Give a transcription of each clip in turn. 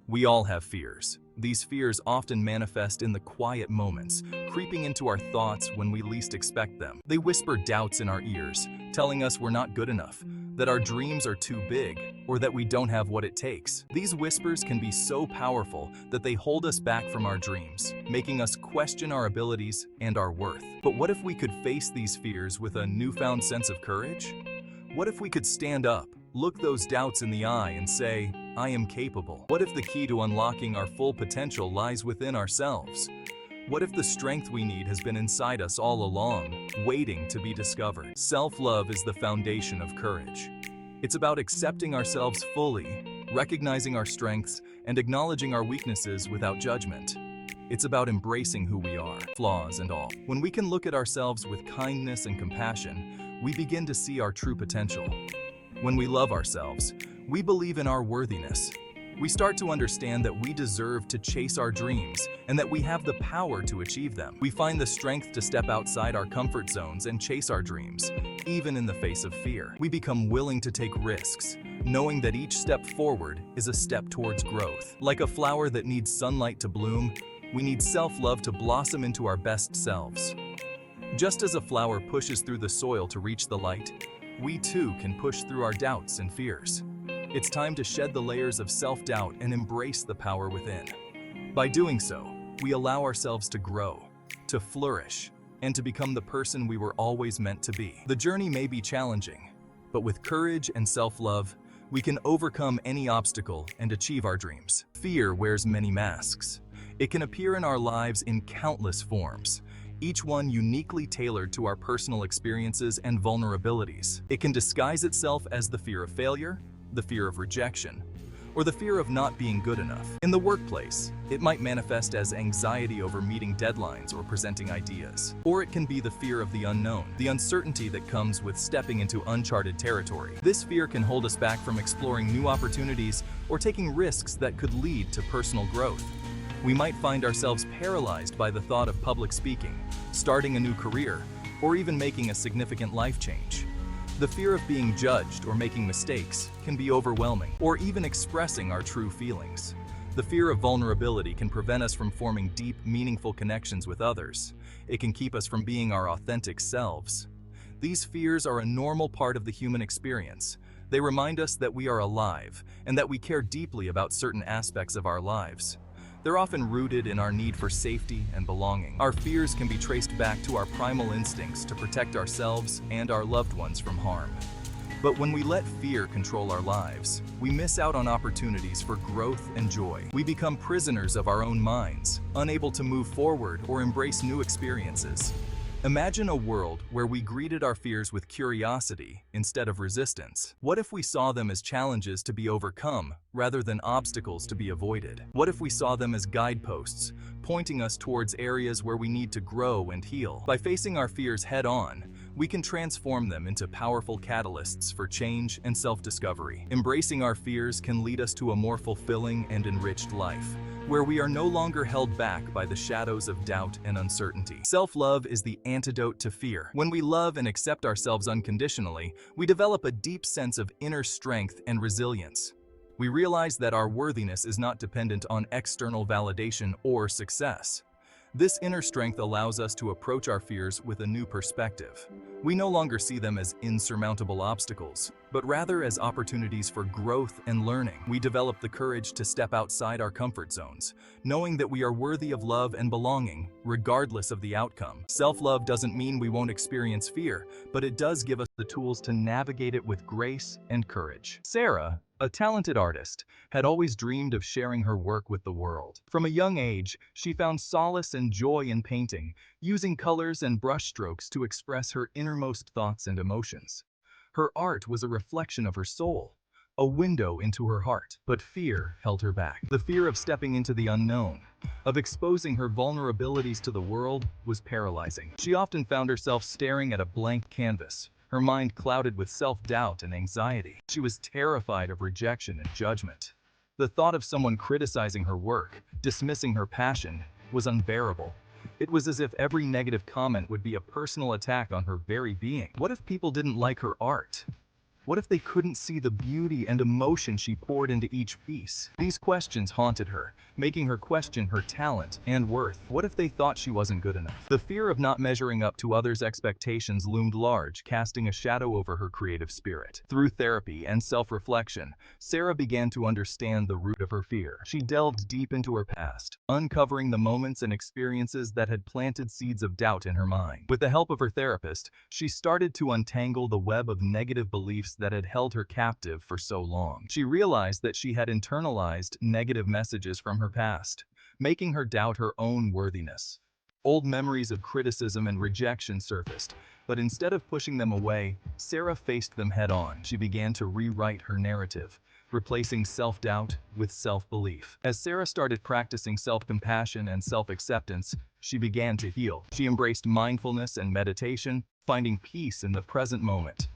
We all have fears. These fears often manifest in the quiet moments, creeping into our thoughts when we least expect them. They whisper doubts in our ears, telling us we're not good enough, that our dreams are too big, or that we don't have what it takes. These whispers can be so powerful that they hold us back from our dreams, making us question our abilities and our worth. But what if we could face these fears with a newfound sense of courage? What if we could stand up, look those doubts in the eye and say, I am capable? What if the key to unlocking our full potential lies within ourselves? What if the strength we need has been inside us all along, waiting to be discovered? Self-love is the foundation of courage. It's about accepting ourselves fully, recognizing our strengths, and acknowledging our weaknesses without judgment. It's about embracing who we are, flaws and all. When we can look at ourselves with kindness and compassion, we begin to see our true potential. When we love ourselves, we believe in our worthiness. We start to understand that we deserve to chase our dreams and that we have the power to achieve them. We find the strength to step outside our comfort zones and chase our dreams, even in the face of fear. We become willing to take risks, knowing that each step forward is a step towards growth. Like a flower that needs sunlight to bloom, we need self-love to blossom into our best selves. Just as a flower pushes through the soil to reach the light, we too can push through our doubts and fears. It's time to shed the layers of self-doubt and embrace the power within. By doing so, we allow ourselves to grow, to flourish, and to become the person we were always meant to be. The journey may be challenging, but with courage and self-love, we can overcome any obstacle and achieve our dreams. Fear wears many masks. It can appear in our lives in countless forms, each one uniquely tailored to our personal experiences and vulnerabilities. It can disguise itself as the fear of failure, the fear of rejection, or the fear of not being good enough. In the workplace, it might manifest as anxiety over meeting deadlines or presenting ideas. Or it can be the fear of the unknown, the uncertainty that comes with stepping into uncharted territory. This fear can hold us back from exploring new opportunities or taking risks that could lead to personal growth. We might find ourselves paralyzed by the thought of public speaking, starting a new career, or even making a significant life change. The fear of being judged or making mistakes can be overwhelming, or even expressing our true feelings. The fear of vulnerability can prevent us from forming deep, meaningful connections with others. It can keep us from being our authentic selves. These fears are a normal part of the human experience. They remind us that we are alive and that we care deeply about certain aspects of our lives. They're often rooted in our need for safety and belonging. Our fears can be traced back to our primal instincts to protect ourselves and our loved ones from harm. But when we let fear control our lives, we miss out on opportunities for growth and joy. We become prisoners of our own minds, unable to move forward or embrace new experiences. Imagine a world where we greeted our fears with curiosity instead of resistance. What if we saw them as challenges to be overcome rather than obstacles to be avoided? What if we saw them as guideposts, pointing us towards areas where we need to grow and heal? By facing our fears head-on, we can transform them into powerful catalysts for change and self-discovery. Embracing our fears can lead us to a more fulfilling and enriched life, where we are no longer held back by the shadows of doubt and uncertainty. Self-love is the antidote to fear. When we love and accept ourselves unconditionally, we develop a deep sense of inner strength and resilience. We realize that our worthiness is not dependent on external validation or success. This inner strength allows us to approach our fears with a new perspective. We no longer see them as insurmountable obstacles, but rather as opportunities for growth and learning. We develop the courage to step outside our comfort zones, knowing that we are worthy of love and belonging, regardless of the outcome. Self-love doesn't mean we won't experience fear, but it does give us the tools to navigate it with grace and courage. Sarah, a talented artist, had always dreamed of sharing her work with the world. From a young age, she found solace and joy in painting, using colors and brushstrokes to express her innermost thoughts and emotions. Her art was a reflection of her soul, a window into her heart. But fear held her back. The fear of stepping into the unknown, of exposing her vulnerabilities to the world, was paralyzing. She often found herself staring at a blank canvas, her mind clouded with self-doubt and anxiety. She was terrified of rejection and judgment. The thought of someone criticizing her work, dismissing her passion, was unbearable. It was as if every negative comment would be a personal attack on her very being. What if people didn't like her art? What if they couldn't see the beauty and emotion she poured into each piece? These questions haunted her, making her question her talent and worth. What if they thought she wasn't good enough? The fear of not measuring up to others' expectations loomed large, casting a shadow over her creative spirit. Through therapy and self-reflection, Sarah began to understand the root of her fear. She delved deep into her past, uncovering the moments and experiences that had planted seeds of doubt in her mind. With the help of her therapist, she started to untangle the web of negative beliefs that had held her captive for so long. She realized that she had internalized negative messages from her past, making her doubt her own worthiness. Old memories of criticism and rejection surfaced, but instead of pushing them away, Sarah faced them head-on. She began to rewrite her narrative, replacing self-doubt with self-belief. As Sarah started practicing self-compassion and self-acceptance, she began to heal. She embraced mindfulness and meditation, finding peace in the present moment.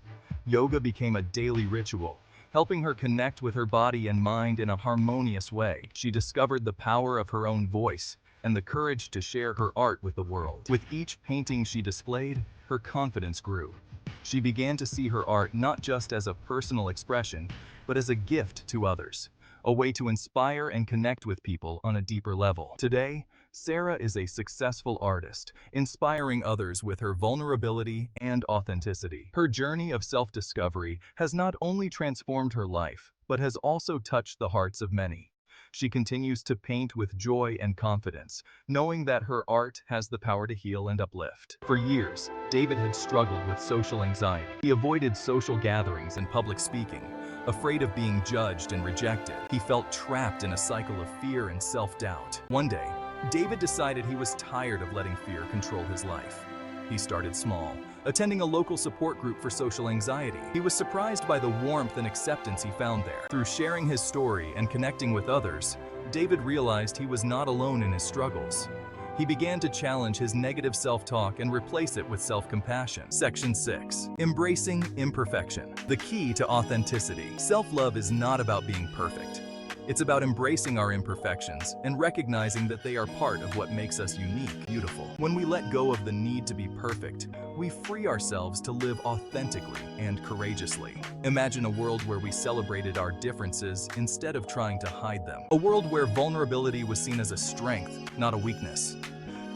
Yoga became a daily ritual, helping her connect with her body and mind in a harmonious way. She discovered the power of her own voice and the courage to share her art with the world. With each painting she displayed, her confidence grew. She began to see her art not just as a personal expression, but as a gift to others, a way to inspire and connect with people on a deeper level. Today, Sarah is a successful artist, inspiring others with her vulnerability and authenticity. Her journey of self-discovery has not only transformed her life, but has also touched the hearts of many. She continues to paint with joy and confidence, knowing that her art has the power to heal and uplift. For years, David had struggled with social anxiety. He avoided social gatherings and public speaking, afraid of being judged and rejected. He felt trapped in a cycle of fear and self-doubt. One day, David decided he was tired of letting fear control his life. He started small, attending a local support group for social anxiety. He was surprised by the warmth and acceptance he found there. Through sharing his story and connecting with others, David realized he was not alone in his struggles. He began to challenge his negative self-talk and replace it with self-compassion. Section 6. Embracing imperfection. The key to authenticity. Self-love is not about being perfect. It's about embracing our imperfections and recognizing that they are part of what makes us unique, beautiful. When we let go of the need to be perfect, we free ourselves to live authentically and courageously. Imagine a world where we celebrated our differences instead of trying to hide them. A world where vulnerability was seen as a strength, not a weakness.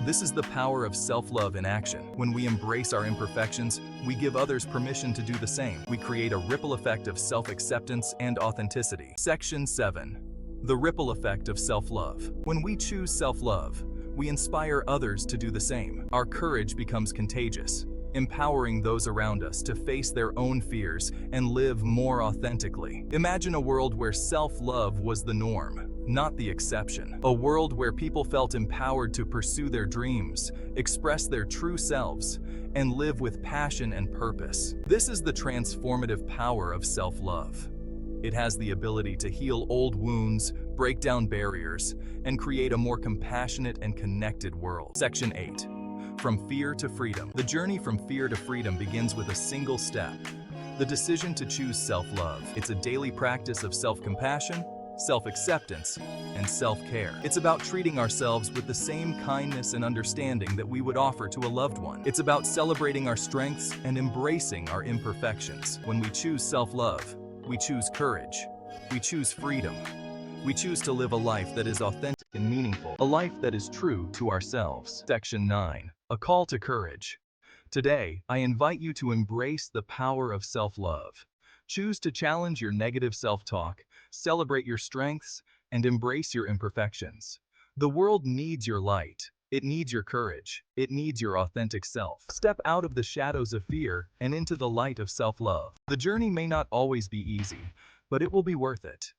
This is the power of self-love in action. When we embrace our imperfections, we give others permission to do the same. We create a ripple effect of self-acceptance and authenticity. Section 7. The ripple effect of self-love. When we choose self-love, we inspire others to do the same. Our courage becomes contagious, empowering those around us to face their own fears and live more authentically. Imagine a world where self-love was the norm, not the exception. A world where people felt empowered to pursue their dreams, express their true selves, and live with passion and purpose. This is the transformative power of self-love. It has the ability to heal old wounds, break down barriers, and create a more compassionate and connected world. Section 8. From fear to freedom. The journey from fear to freedom begins with a single step: the decision to choose self-love. It's a daily practice of self-compassion, self-acceptance, and self-care. It's about treating ourselves with the same kindness and understanding that we would offer to a loved one. It's about celebrating our strengths and embracing our imperfections. When we choose self-love, we choose courage. We choose freedom. We choose to live a life that is authentic and meaningful, a life that is true to ourselves. Section 9. A call to courage. Today, I invite you to embrace the power of self-love. Choose to challenge your negative self-talk, celebrate your strengths, and embrace your imperfections. The world needs your light. It needs your courage. It needs your authentic self. Step out of the shadows of fear and into the light of self-love. The journey may not always be easy, but it will be worth it.